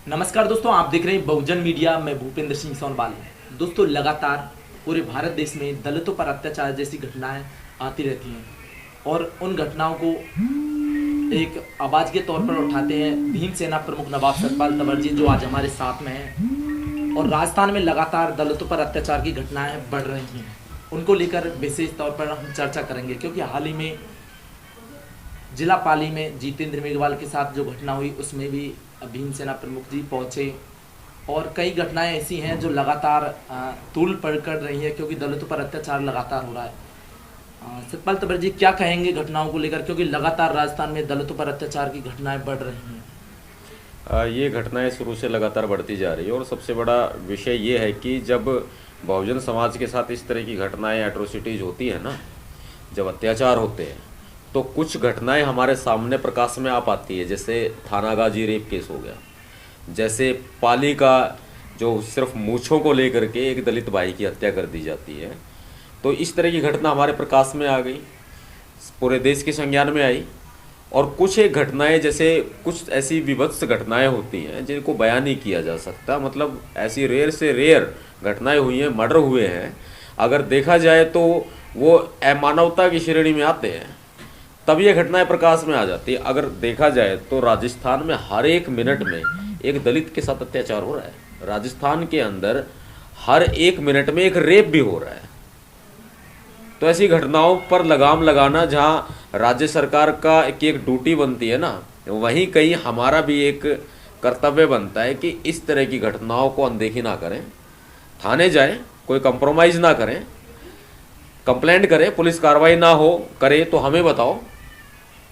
नमस्कार दोस्तों, आप देख रहे हैं बहुजन मीडिया। मैं भूपेंद्र सिंह सोनवाल। दोस्तों, लगातार पूरे भारत देश में दलितों पर अत्याचार जैसी घटनाएं आती रहती हैं और उन घटनाओं को एक आवाज के तौर पर उठाते हैं भीम सेना प्रमुख नवाब सतपाल तंवर जो आज हमारे साथ में हैं। और राजस्थान में लगातार दलितों पर अत्याचार की घटनाएं बढ़ रही हैं, उनको लेकर विशेष तौर पर हम चर्चा करेंगे, क्योंकि हाल ही में जिला पाली में जितेंद्र मेघवाल के साथ जो घटना हुई उसमें भी भीम सेना प्रमुख जी पहुंचे। और कई घटनाएं ऐसी हैं जो लगातार तूल पकड़ रही है, क्योंकि दलितों पर अत्याचार लगातार हो रहा है। सतपाल तंवर जी, क्या कहेंगे घटनाओं को लेकर, क्योंकि लगातार राजस्थान में दलितों पर अत्याचार की घटनाएं बढ़ रही हैं। ये घटनाएं शुरू से लगातार बढ़ती जा रही है और सबसे बड़ा विषय ये है कि जब बहुजन समाज के साथ इस तरह की घटनाएं एट्रोसिटीज होती है ना, जब अत्याचार होते हैं, तो कुछ घटनाएं हमारे सामने प्रकाश में आ पाती है। जैसे थानागाजी रेप केस हो गया, जैसे पाली का जो सिर्फ मूंछों को लेकर के एक दलित भाई की हत्या कर दी जाती है। तो इस तरह की घटना हमारे प्रकाश में आ गई, पूरे देश के संज्ञान में आई। और कुछ एक घटनाएं, जैसे कुछ ऐसी विभत्स घटनाएं होती हैं जिनको बयान नहीं किया जा सकता, मतलब ऐसी रेयर से रेयर घटनाएं हुई हैं, मर्डर हुए हैं, अगर देखा जाए तो वो अमानवता की श्रेणी में आते हैं, तब ये घटनाएं प्रकाश में आ जाती है। अगर देखा जाए तो राजस्थान में हर एक मिनट में एक दलित के साथ अत्याचार हो रहा है। राजस्थान के अंदर हर एक मिनट में एक रेप भी हो रहा है। तो ऐसी घटनाओं पर लगाम लगाना, जहां राज्य सरकार का एक ड्यूटी बनती है ना, वहीं कहीं हमारा भी एक कर्तव्य बनता है कि इस तरह की घटनाओं को अनदेखी ना करें, थाने जाएं, कोई कंप्रोमाइज़ ना करें, कंप्लेंट करें, पुलिस कार्रवाई ना हो करे तो हमें बताओ।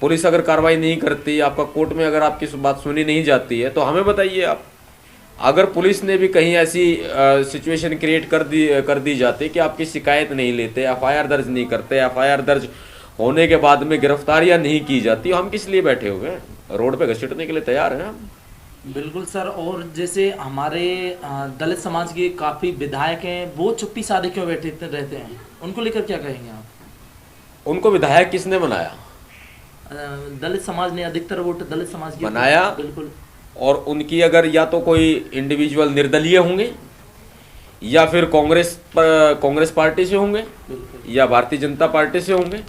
पुलिस अगर कार्रवाई नहीं करती, आपका कोर्ट में अगर आपकी बात सुनी नहीं जाती है तो हमें बताइए आप। अगर पुलिस ने भी कहीं ऐसी सिचुएशन क्रिएट कर दी जाती कि आपकी शिकायत नहीं लेते, एफआईआर दर्ज नहीं करते, एफआईआर दर्ज होने के बाद में गिरफ्तारियां नहीं की जाती, हम किस लिए बैठे हुए हैं? रोड पे घसीटने के लिए तैयार हैं हम। बिल्कुल सर। और जैसे हमारे दलित समाज के काफ़ी विधायक हैं, वो चुप्पी साधे क्यों बैठे रहते हैं, उनको लेकर क्या कहेंगे आप? उनको विधायक किसने बनाया? दलित समाज ने, अधिकतर वोट दलित समाज के बनाया। बिल्कुल। और उनकी अगर या तो कोई इंडिविजुअल निर्दलीय होंगे, या फिर कांग्रेस पार्टी से होंगे, या भारतीय जनता पार्टी से होंगे।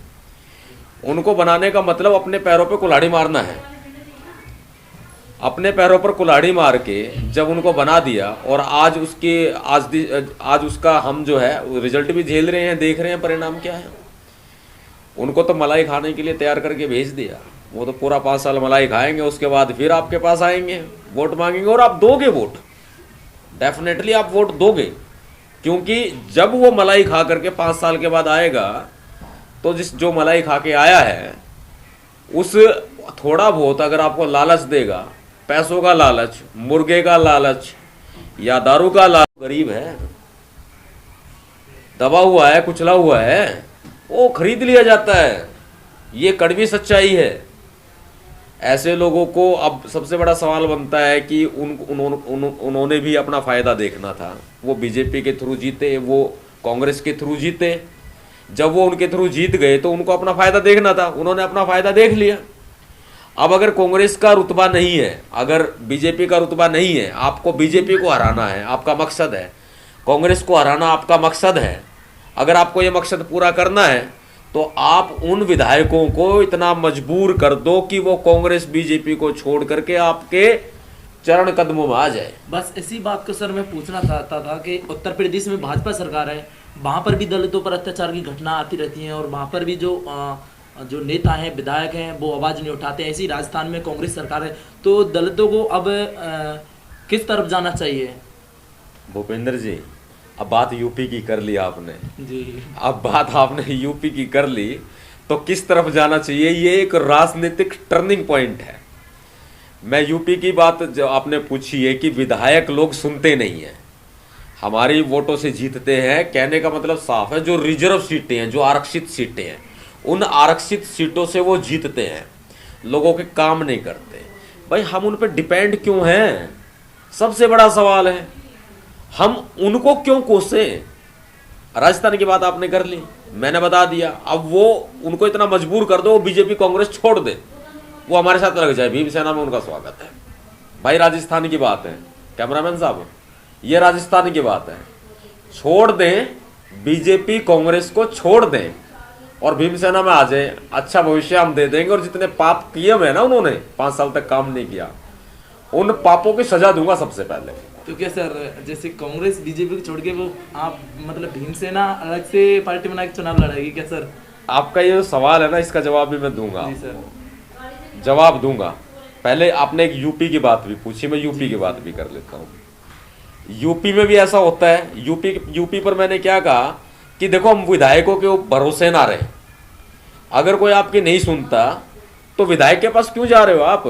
उनको बनाने का मतलब अपने पैरों पे कुल्हाड़ी मारना है। अपने पैरों पर कुल्हाड़ी मार के जब उनको बना दिया, और आज उसका हम जो है रिजल्ट भी झेल रहे हैं, देख रहे हैं परिणाम क्या है। उनको तो मलाई खाने के लिए तैयार करके भेज दिया। वो तो पूरा 5 साल मलाई खाएंगे, उसके बाद फिर आपके पास आएंगे, वोट मांगेंगे, और आप दोगे वोट। डेफिनेटली आप वोट दोगे, क्योंकि जब वो मलाई खा करके 5 साल के बाद आएगा, तो जो मलाई खा के आया है उस थोड़ा बहुत अगर आपको लालच देगा, पैसों का लालच, मुर्गे का लालच या दारू का लालच, गरीब है, दबा हुआ है, कुचला हुआ है, वो खरीद लिया जाता है। ये कड़वी सच्चाई है। ऐसे लोगों को अब सबसे बड़ा सवाल बनता है कि उन्होंने भी अपना फायदा देखना था। वो बीजेपी के थ्रू जीते, वो कांग्रेस के थ्रू जीते। जब वो उनके थ्रू जीत गए तो उनको अपना फायदा देखना था, उन्होंने अपना फायदा देख लिया। अब अगर कांग्रेस का रुतबा नहीं है, अगर बीजेपी का रुतबा नहीं है, आपको बीजेपी को हराना है, आपका मकसद है, कांग्रेस को हराना आपका मकसद है, अगर आपको ये मकसद पूरा करना है, तो आप उन विधायकों को इतना मजबूर कर दो कि वो कांग्रेस बीजेपी को छोड़ करके आपके चरण कदमों में आ जाए। बस इसी बात को सर मैं पूछना चाहता था कि उत्तर प्रदेश में भाजपा सरकार है, वहाँ पर भी दलितों पर अत्याचार की घटना आती रहती हैं, और वहाँ पर भी जो नेता हैं, विधायक हैं, वो आवाज़ नहीं उठाते। ऐसी राजस्थान में कांग्रेस सरकार है, तो दलितों को अब किस तरफ जाना चाहिए? भूपेंद्र जी, अब बात यूपी की कर ली आपने जी। अब बात आपने यूपी की कर ली, तो किस तरफ जाना चाहिए, ये एक राजनीतिक टर्निंग पॉइंट है। मैं यूपी की बात जो आपने पूछी है कि विधायक लोग सुनते नहीं हैं, हमारी वोटों से जीतते हैं, कहने का मतलब साफ है। जो रिजर्व सीटें हैं, जो आरक्षित सीटें हैं, उन आरक्षित सीटों से वो जीतते हैं, लोगों के काम नहीं करते। भाई, हम उन पर डिपेंड क्यों हैं? सबसे बड़ा सवाल है, हम उनको क्यों कोसे? राजस्थान की बात आपने कर ली, मैंने बता दिया। अब वो उनको इतना मजबूर कर दो, वो बीजेपी कांग्रेस छोड़ दे, वो हमारे साथ लग जाए, भीम सेना में उनका स्वागत है। भाई राजस्थान की बात है, कैमरामैन साहब, ये राजस्थान की बात है। छोड़ दें, बीजेपी कांग्रेस को छोड़ दें और भीमसेना में आ जाए, अच्छा भविष्य हम दे देंगे। और जितने पाप किए हुए हैं ना उन्होंने, 5 साल तक काम नहीं किया, उन पापों की सजा दूंगा सबसे पहले। तो क्या सर, जैसे कांग्रेस बीजेपी को छोड़ के वो आप मतलब भीमसेना अलग से पार्टी बना के चुनाव लड़ाएगी क्या सर? आपका ये जो सवाल है ना, इसका जवाब भी मैं दूंगा, जी सर। जवाब दूंगा। पहले आपने एक यूपी की बात भी पूछी, मैं यूपी की बात भी कर लेता हूँ। यूपी में भी ऐसा होता है। यूपी पर मैंने क्या कहा कि देखो, हम विधायकों के भरोसे ना रहे। अगर कोई आपकी नहीं सुनता तो विधायक के पास क्यों जा रहे हो आप?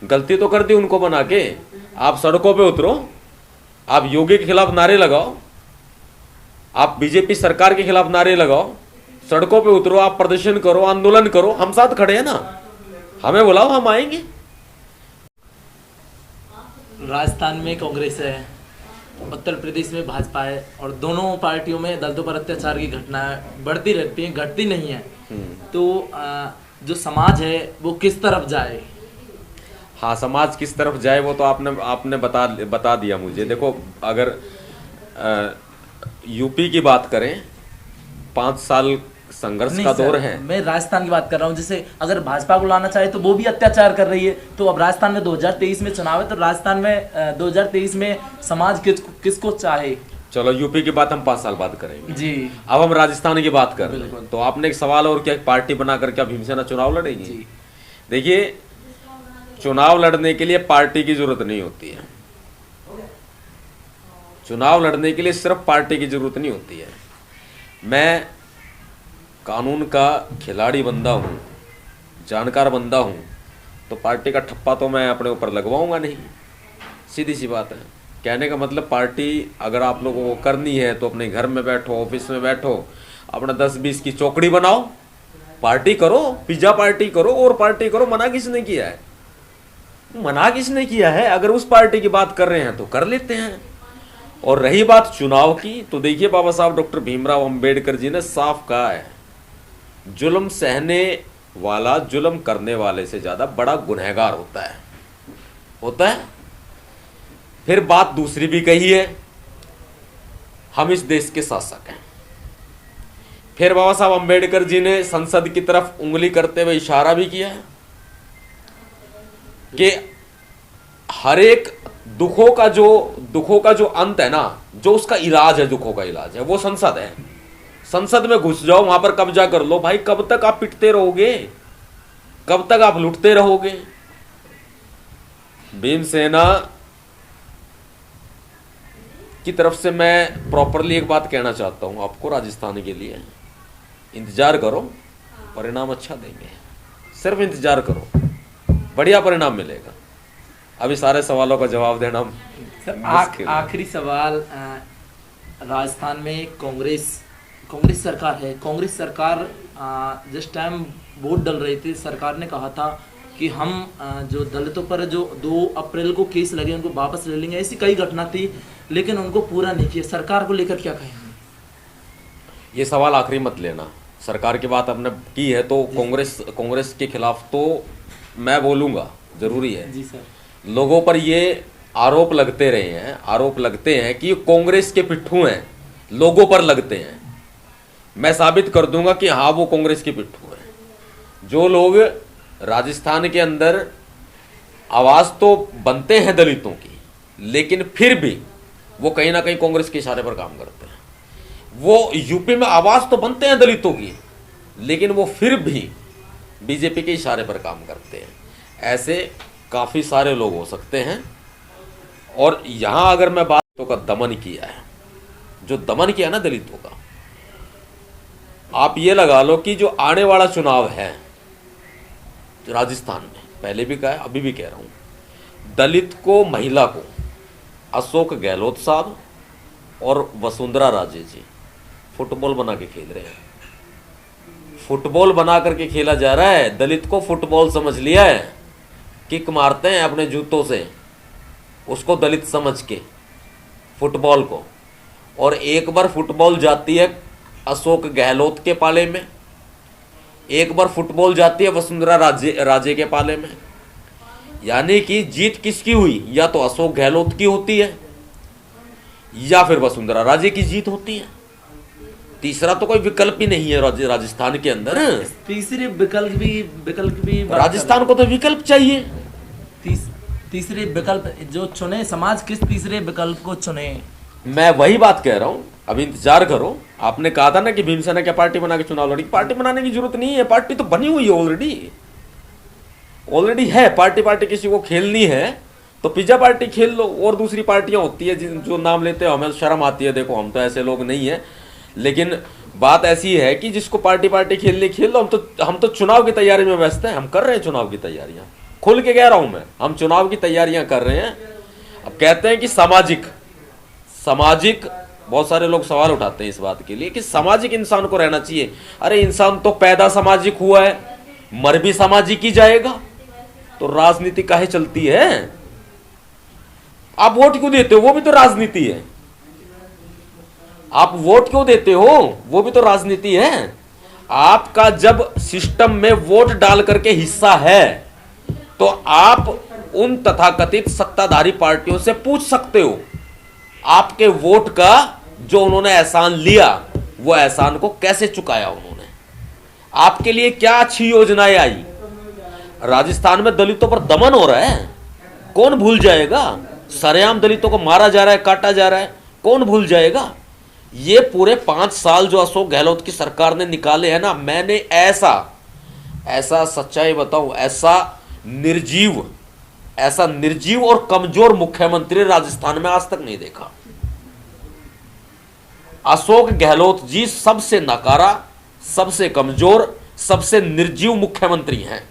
गलती तो कर दी उनको बना के। आप सड़कों पे उतरो, आप योगी के खिलाफ नारे लगाओ, आप बीजेपी सरकार के खिलाफ नारे लगाओ, सड़कों पे उतरो, आप प्रदर्शन करो, आंदोलन करो, हम साथ खड़े हैं ना, हमें बुलाओ, हम आएंगे। राजस्थान में कांग्रेस है, उत्तर प्रदेश में भाजपा है, और दोनों पार्टियों में दलितों पर अत्याचार की घटनाएं बढ़ती रहती हैं, घटती नहीं है। तो जो समाज है वो किस तरफ जाए? हाँ, समाज किस तरफ जाए वो तो आपने बता दिया मुझे। देखो, अगर यूपी की बात करें, 5 साल संघर्ष का दौर है। मैं राजस्थान की बात कर रहा हूँ। जैसे अगर भाजपा को लाना चाहे तो वो भी अत्याचार कर रही है। तो अब राजस्थान में 2023 में चुनाव है, तो राजस्थान में 2023 में समाज किसको चाहे? चलो, यूपी की बात हम 5 साल बाद करेंगे जी। अब हम राजस्थान की बात कर रहे हैं। तो आपने एक सवाल और क्या, पार्टी बनाकर क्या भीमसेना चुनाव लड़ेगी? जी। देखिए, चुनाव लड़ने के लिए पार्टी की जरूरत नहीं होती है। चुनाव लड़ने के लिए सिर्फ पार्टी की जरूरत नहीं होती है। मैं कानून का खिलाड़ी बंदा हूं, जानकार बंदा हूं, तो पार्टी का ठप्पा तो मैं अपने ऊपर लगवाऊंगा नहीं। सीधी सी बात है। कहने का मतलब, पार्टी अगर आप लोगों को करनी है तो अपने घर में बैठो, ऑफिस में बैठो, अपना 10-20 की चौकड़ी बनाओ, पार्टी करो, पिज्जा पार्टी करो और पार्टी करो। मना किसने किया है? मना किसने किया है? अगर उस पार्टी की बात कर रहे हैं तो कर लेते हैं। और रही बात चुनाव की, तो देखिए, बाबा साहब डॉक्टर भीमराव अंबेडकर जी ने साफ कहा है, जुल्म सहने वाला जुल्म करने वाले से ज्यादा बड़ा गुनहगार होता है। फिर बात दूसरी भी कही है, हम इस देश के शासक हैं। फिर बाबा साहब अंबेडकर जी ने संसद की तरफ उंगली करते हुए इशारा भी किया है कि हर एक दुखों का जो अंत है ना, जो उसका इलाज है, दुखों का इलाज है, वो संसद है। संसद में घुस जाओ, वहां पर कब्जा कर लो। भाई, कब तक आप पिटते रहोगे? कब तक आप लुटते रहोगे? भीमसेना की तरफ से मैं प्रॉपरली एक बात कहना चाहता हूं आपको, राजस्थान के लिए, इंतजार करो, परिणाम अच्छा देंगे। सिर्फ इंतजार करो, बढ़िया परिणाम मिलेगा। अभी सारे सवालों का जवाब देना आखिरी सवाल, राजस्थान में कांग्रेस सरकार है। कांग्रेस सरकार जिस टाइम वोट डल रही थी, सरकार ने कहा था कि हम जो दलितों पर जो 2 अप्रैल को केस लगे उनको वापस ले लेंगे। ऐसी कई घटना थी, लेकिन उनको पूरा नहीं किया। सरकार को लेकर क्या कहेंगे? ये सवाल आखिरी मत लेना। सरकार की बात आपने की है तो कांग्रेस के खिलाफ तो मैं बोलूंगा, जरूरी है। जी सर। लोगों पर ये आरोप लगते हैं कि कांग्रेस के पिट्ठू हैं, लोगों पर लगते हैं। मैं साबित कर दूंगा कि हाँ, वो कांग्रेस के पिट्ठू हैं। जो लोग राजस्थान के अंदर आवाज तो बनते हैं दलितों की, लेकिन फिर भी वो कहीं ना कहीं कांग्रेस के इशारे पर काम करते हैं। वो यूपी में आवाज तो बनते हैं दलितों की, लेकिन वो फिर भी बीजेपी के इशारे पर काम करते हैं। ऐसे काफी सारे लोग हो सकते हैं। और यहां अगर मैं बातों का दमन किया है, जो दमन किया ना दलितों का, आप ये लगा लो कि जो आने वाला चुनाव है राजस्थान में, पहले भी कहा है, अभी भी कह रहा हूं, दलित को, महिला को अशोक गहलोत साहब और वसुंधरा राजे जी फुटबॉल बना के खेल रहे हैं। फुटबॉल बना करके खेला जा रहा है। दलित को फुटबॉल समझ लिया है, किक मारते हैं अपने जूतों से उसको दलित समझ के, फुटबॉल को। और एक बार फुटबॉल जाती है अशोक गहलोत के पाले में, एक बार फुटबॉल जाती है वसुंधरा राजे के पाले में। यानी कि जीत किसकी हुई? या तो अशोक गहलोत की होती है या फिर वसुंधरा राजे की जीत होती है। तीसरा तो कोई विकल्प ही नहीं है राजस्थान के अंदर। तीसरे विकल्प भी राजस्थान को तो विकल्प चाहिए। तीसरे विकल्प जो चुने, समाज किस तीसरे विकल्प को चुने? मैं वही बात कह रहा हूं, अभी इंतजार करो। आपने कहा था ना कि भीमसेना क्या पार्टी बना के चुनाव लड़ी। पार्टी बनाने की जरूरत नहीं है, पार्टी तो बनी हुई है ऑलरेडी है। पार्टी किसी को खेलनी है तो पिज्जा पार्टी खेल लो। और दूसरी पार्टियां होती है जो नाम लेते हैं, हमें शर्म आती है। देखो हम तो ऐसे लोग नहीं है, लेकिन बात ऐसी है कि जिसको पार्टी खेलनी खेल लो। हम तो चुनाव की तैयारी में व्यस्त हैं। हम कर रहे हैं चुनाव की तैयारियां, खुल के कह रहा हूं मैं, हम चुनाव की तैयारियां कर रहे हैं। अब कहते हैं कि सामाजिक बहुत सारे लोग सवाल उठाते हैं इस बात के लिए कि सामाजिक इंसान को रहना चाहिए। अरे इंसान तो पैदा सामाजिक हुआ है, मर भी सामाजिक ही जाएगा, तो राजनीति काहे चलती है? आप वोट क्यों देते हो? वो भी तो राजनीति है। आप वोट क्यों देते हो? वो भी तो राजनीति है। आपका जब सिस्टम में वोट डाल करके हिस्सा है तो आप उन तथाकथित सत्ताधारी पार्टियों से पूछ सकते हो आपके वोट का जो उन्होंने एहसान लिया, वो एहसान को कैसे चुकाया उन्होंने, आपके लिए क्या अच्छी योजनाएं आई। राजस्थान में दलितों पर दमन हो रहा है, कौन भूल जाएगा? सरेआम दलितों को मारा जा रहा है, काटा जा रहा है, कौन भूल जाएगा? ये पूरे 5 साल जो अशोक गहलोत की सरकार ने निकाले हैं ना, मैंने ऐसा सच्चाई बताऊं, ऐसा निर्जीव और कमजोर मुख्यमंत्री राजस्थान में आज तक नहीं देखा। अशोक गहलोत जी सबसे नकारा, सबसे कमजोर, सबसे निर्जीव मुख्यमंत्री हैं।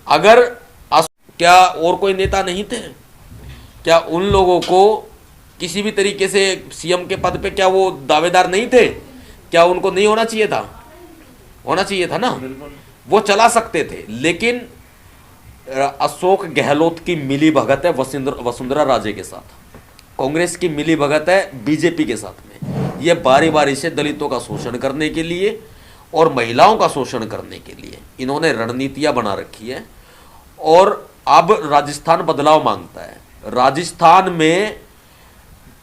अगर क्या और कोई नेता नहीं थे? क्या उन लोगों को किसी भी तरीके से सीएम के पद पे क्या वो दावेदार नहीं थे? क्या उनको नहीं होना चाहिए था? होना चाहिए था ना, वो चला सकते थे। लेकिन अशोक गहलोत की मिली भगत है वसुंधरा राजे के साथ, कांग्रेस की मिली भगत है बीजेपी के साथ में। ये बारी बारी से दलितों का शोषण करने के लिए और महिलाओं का शोषण करने के लिए इन्होंने रणनीतियां बना रखी है। और अब राजस्थान बदलाव मांगता है। राजस्थान में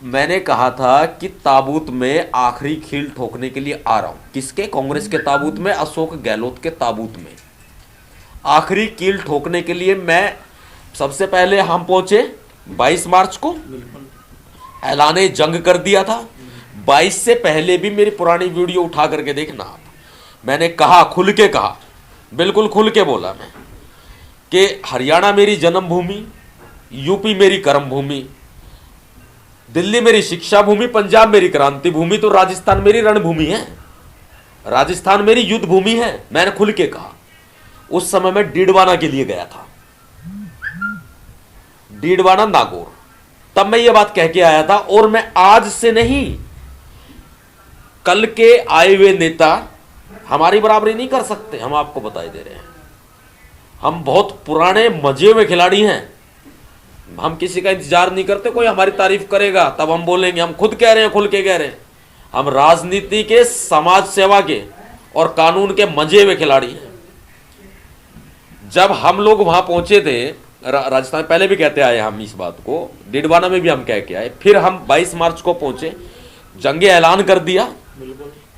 मैंने कहा था कि ताबूत में आखिरी कील ठोकने के लिए आ रहा हूं। किसके? कांग्रेस के ताबूत में, अशोक गहलोत के ताबूत में आखिरी कील ठोकने के लिए मैं सबसे पहले हम पहुंचे 22 मार्च को, ऐलाने जंग कर दिया था। 22 से पहले भी मेरी पुरानी वीडियो उठा करके देखना आप, मैंने कहा, खुल के कहा, बिल्कुल खुल के बोला मैं कि हरियाणा मेरी जन्मभूमि, यूपी मेरी कर्म भूमि, दिल्ली मेरी शिक्षा भूमि, पंजाब मेरी क्रांति भूमि, तो राजस्थान मेरी रणभूमि है, राजस्थान मेरी युद्ध भूमि है। मैंने खुल के कहा। उस समय मैं डीडवाना के लिए गया था, डीडवाना नागौर, तब मैं ये बात कह के आया था। और मैं आज से नहीं, कल के आए हुए नेता हमारी बराबरी नहीं कर सकते। हम आपको बताई दे रहे हैं, हम बहुत पुराने मजे में खिलाड़ी हैं। हम किसी का इंतजार नहीं करते, कोई हमारी तारीफ करेगा तब हम बोलेंगे। हम खुद कह रहे हैं, खुल के कह रहे हैं, हम राजनीति के, समाज सेवा के और कानून के मजे में खिलाड़ी हैं। जब हम लोग वहां पहुंचे थे राजस्थान, पहले भी कहते आए हम इस बात को, डीडवाना में भी हम कह के आए, फिर हम 22 मार्च को पहुंचे, जंगे ऐलान कर दिया,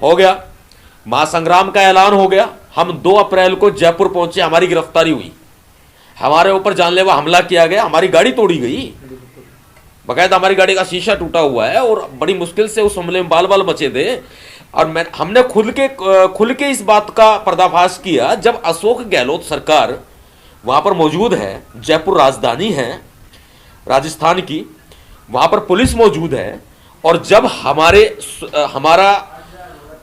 हो गया, महासंग्राम का ऐलान हो गया। हम 2 अप्रैल को जयपुर पहुंचे, हमारी गिरफ्तारी हुई, हमारे ऊपर जानलेवा हमला किया गया, हमारी गाड़ी तोड़ी गई, बकायदा हमारी गाड़ी का शीशा टूटा हुआ है और बड़ी मुश्किल से उस हमले में बाल बाल बचे थे। और हमने खुल के इस बात का पर्दाफाश किया जब अशोक गहलोत सरकार वहां पर मौजूद है, जयपुर राजधानी है राजस्थान की, वहां पर पुलिस मौजूद है। और जब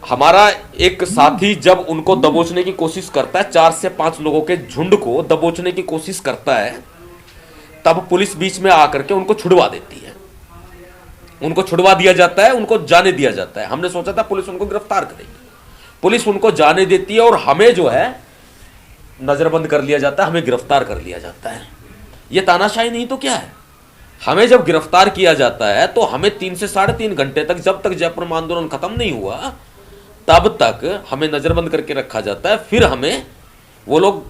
हमारा एक साथी जब उनको दबोचने की कोशिश करता है, 4 से 5 लोगों के झुंड को दबोचने की कोशिश करता है, तब पुलिस बीच में आकर के उनको छुड़वा देती है, उनको छुड़वा दिया जाता है, उनको जाने दिया जाता है। हमने सोचा था पुलिस उनको गिरफ्तार करेगी, पुलिस उनको जाने देती है और हमें जो है नजरबंद कर लिया जाता है, हमें गिरफ्तार कर लिया जाता है। यह तानाशाही नहीं तो क्या है? हमें जब गिरफ्तार किया जाता है तो हमें 3 से 3.5 घंटे तक, जब तक जयपुर में आंदोलन खत्म नहीं हुआ तब तक हमें नजरबंद करके रखा जाता है। फिर हमें वो लोग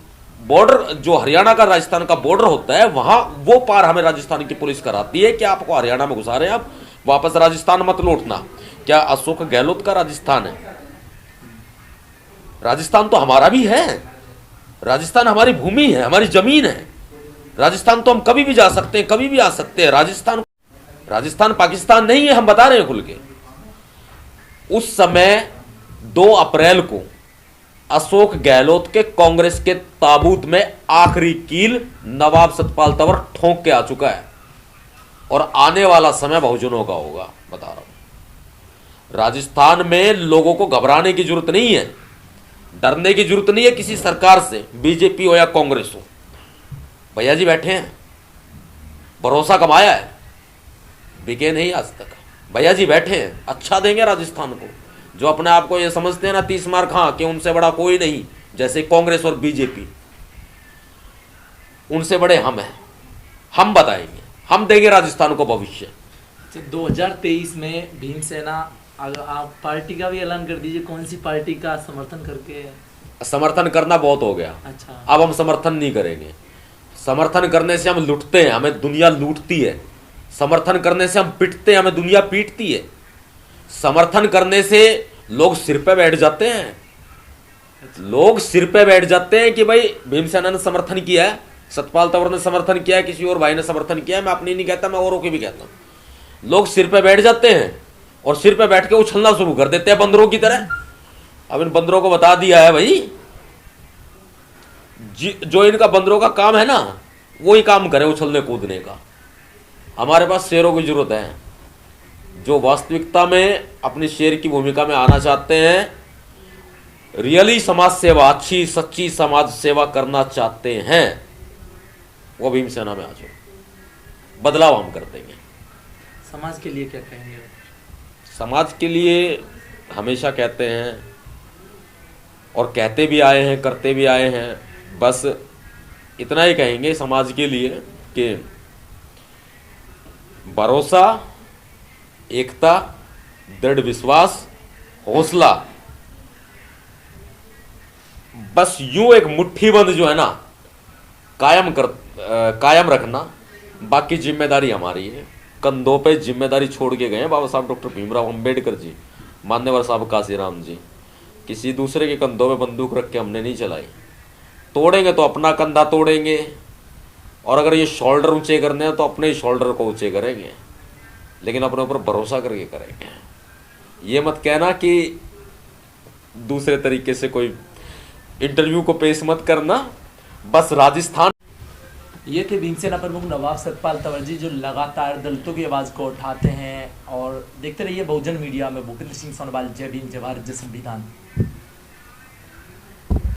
बॉर्डर जो हरियाणा का राजस्थान का बॉर्डर होता है, वहां वो पार हमें राजस्थान की पुलिस कराती है कि आपको हरियाणा में घुसा रहे हैं, आप वापस राजस्थान मत लौटना। क्या अशोक गहलोत का राजस्थान है? राजस्थान तो हमारा भी है, राजस्थान हमारी भूमि है, हमारी जमीन है। राजस्थान तो हम कभी भी जा सकते हैं, कभी भी आ सकते हैं। राजस्थान पाकिस्तान नहीं है, हम बता रहे हैं खुल के। उस समय 2 अप्रैल को अशोक गहलोत के कांग्रेस के ताबूत में आखिरी कील नवाब सतपाल तंवर ठोंक के आ चुका है, और आने वाला समय बहुजनों का होगा, बता रहा हूं। राजस्थान में लोगों को घबराने की जरूरत नहीं है, डरने की जरूरत नहीं है किसी सरकार से, बीजेपी हो या कांग्रेस हो। भैया जी बैठे हैं, भरोसा कमाया है, बिके नहीं आज तक। भैया जी बैठे हैं, अच्छा देंगे राजस्थान को। जो अपने आप को ये समझते हैं ना 30 मार खां कि उनसे बड़ा कोई नहीं, जैसे कांग्रेस और बीजेपी, उनसे बड़े हम हैं। हम बताएंगे, हम देंगे राजस्थान को भविष्य। 2023 में भीमसेना, अगर आप पार्टी का भी ऐलान कर दीजिए, कौन सी पार्टी का समर्थन करके? समर्थन करना बहुत हो गया, अच्छा, अब हम समर्थन नहीं करेंगे। समर्थन करने से हम लुटते हैं, हमें दुनिया लूटती है। समर्थन करने से हम पिटते हैं, हमें दुनिया पीटती है। समर्थन करने से लोग सिर पे बैठ जाते हैं, लोग सिर पे बैठ जाते हैं कि भाई भीमसेना ने समर्थन किया है, सतपाल तंवर ने समर्थन किया है, किसी और भाई ने समर्थन किया है। मैं अपनी नहीं कहता, मैं औरों की भी कहता हूं। लोग सिर पे बैठ जाते हैं और सिर पे बैठ के उछलना शुरू कर देते हैं बंदरों की तरह। अब इन बंदरों को बता दिया है भाई, जो इनका बंदरों का काम है ना, वही काम करे उछलने कूदने का। हमारे पास शेरों की जरूरत है, जो वास्तविकता में अपनी शेर की भूमिका में आना चाहते हैं, रियली समाज सेवा, अच्छी सच्ची समाज सेवा करना चाहते हैं, वो भीमसेना में आ जाओ, बदलाव हम कर देंगे। समाज के लिए क्या कहेंगे? समाज के लिए हमेशा कहते हैं, और कहते भी आए हैं, करते भी आए हैं। बस इतना ही कहेंगे समाज के लिए कि भरोसा, एकता, दृढ़ विश्वास, हौसला, बस यूं एक मुट्ठी बंद जो है ना कायम रखना। बाकी जिम्मेदारी हमारी है, कंधों पे जिम्मेदारी छोड़ के गए बाबा साहब डॉक्टर भीमराव अंबेडकर जी, मान्यवर साहब काशीराम जी। किसी दूसरे के कंधों पे बंदूक रख के हमने नहीं चलाई। तोड़ेंगे तो अपना कंधा तोड़ेंगे, और अगर ये शोल्डर ऊंचे करने हैं तो अपने ही शोल्डर को ऊंचे करेंगे, लेकिन अपने ऊपर भरोसा करके करेंगे। ये मत कहना कि दूसरे तरीके से कोई इंटरव्यू को पेश मत करना। बस राजस्थान। ये थे भीमसेना प्रमुख नवाब सतपाल तंवर जी, जो लगातार दलितों की आवाज़ को उठाते हैं। और देखते रहिए बहुजन मीडिया में। भूपेंद्र सिंह सोनवाल, जय भीम, जय भारत, जय संविधान।